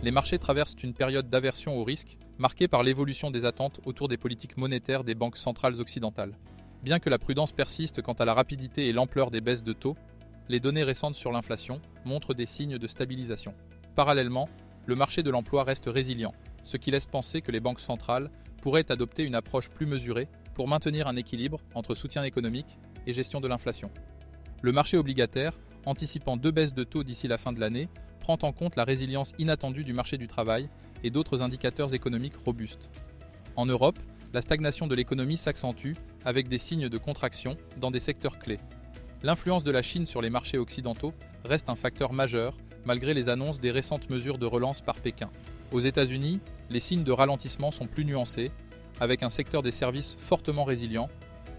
Les marchés traversent une période d'aversion au risque, marquée par l'évolution des attentes autour des politiques monétaires des banques centrales occidentales. Bien que la prudence persiste quant à la rapidité et l'ampleur des baisses de taux, les données récentes sur l'inflation montrent des signes de stabilisation. Parallèlement, le marché de l'emploi reste résilient, ce qui laisse penser que les banques centrales pourraient adopter une approche plus mesurée pour maintenir un équilibre entre soutien économique et gestion de l'inflation. Le marché obligataire, anticipant 2 baisses de taux d'ici la fin de l'année, prend en compte la résilience inattendue du marché du travail et d'autres indicateurs économiques robustes. En Europe, la stagnation de l'économie s'accentue avec des signes de contraction dans des secteurs clés. L'influence de la Chine sur les marchés occidentaux reste un facteur majeur malgré les annonces des récentes mesures de relance par Pékin. Aux États-Unis, les signes de ralentissement sont plus nuancés, avec un secteur des services fortement résilient,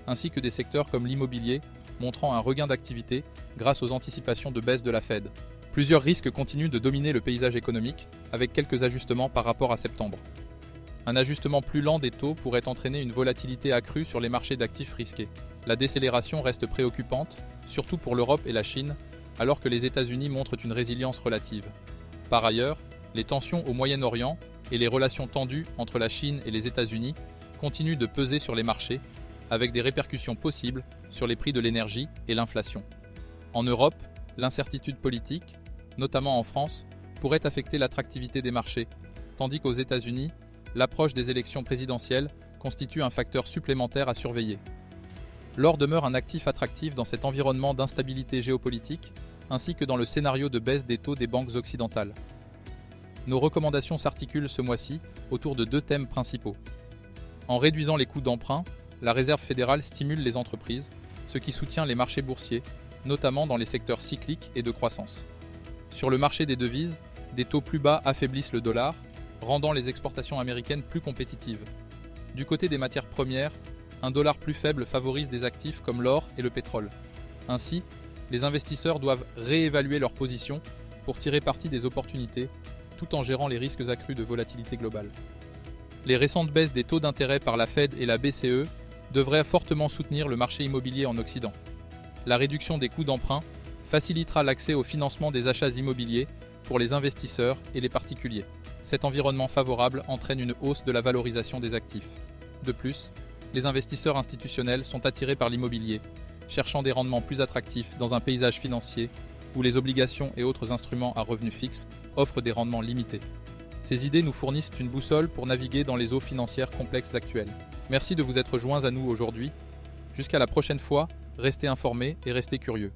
ainsi que des secteurs comme l'immobilier montrant un regain d'activité grâce aux anticipations de baisse de la Fed. Plusieurs risques continuent de dominer le paysage économique, avec quelques ajustements par rapport à septembre. Un ajustement plus lent des taux pourrait entraîner une volatilité accrue sur les marchés d'actifs risqués. La décélération reste préoccupante, surtout pour l'Europe et la Chine, alors que les États-Unis montrent une résilience relative. Par ailleurs, les tensions au Moyen-Orient et les relations tendues entre la Chine et les États-Unis continuent de peser sur les marchés, avec des répercussions possibles sur les prix de l'énergie et l'inflation. En Europe, l'incertitude politique, notamment en France, pourrait affecter l'attractivité des marchés, tandis qu'aux États-Unis, l'approche des élections présidentielles constitue un facteur supplémentaire à surveiller. L'or demeure un actif attractif dans cet environnement d'instabilité géopolitique, ainsi que dans le scénario de baisse des taux des banques occidentales. Nos recommandations s'articulent ce mois-ci autour de 2 thèmes principaux. En réduisant les coûts d'emprunt, la Réserve fédérale stimule les entreprises, ce qui soutient les marchés boursiers, notamment dans les secteurs cycliques et de croissance. Sur le marché des devises, des taux plus bas affaiblissent le dollar, rendant les exportations américaines plus compétitives. Du côté des matières premières, un dollar plus faible favorise des actifs comme l'or et le pétrole. Ainsi, les investisseurs doivent réévaluer leur position pour tirer parti des opportunités, tout en gérant les risques accrus de volatilité globale. Les récentes baisses des taux d'intérêt par la Fed et la BCE devraient fortement soutenir le marché immobilier en Occident. La réduction des coûts d'emprunt facilitera l'accès au financement des achats immobiliers pour les investisseurs et les particuliers. Cet environnement favorable entraîne une hausse de la valorisation des actifs. De plus, les investisseurs institutionnels sont attirés par l'immobilier, cherchant des rendements plus attractifs dans un paysage financier où les obligations et autres instruments à revenus fixes offrent des rendements limités. Ces idées nous fournissent une boussole pour naviguer dans les eaux financières complexes actuelles. Merci de vous être joints à nous aujourd'hui. Jusqu'à la prochaine fois, restez informés et restez curieux.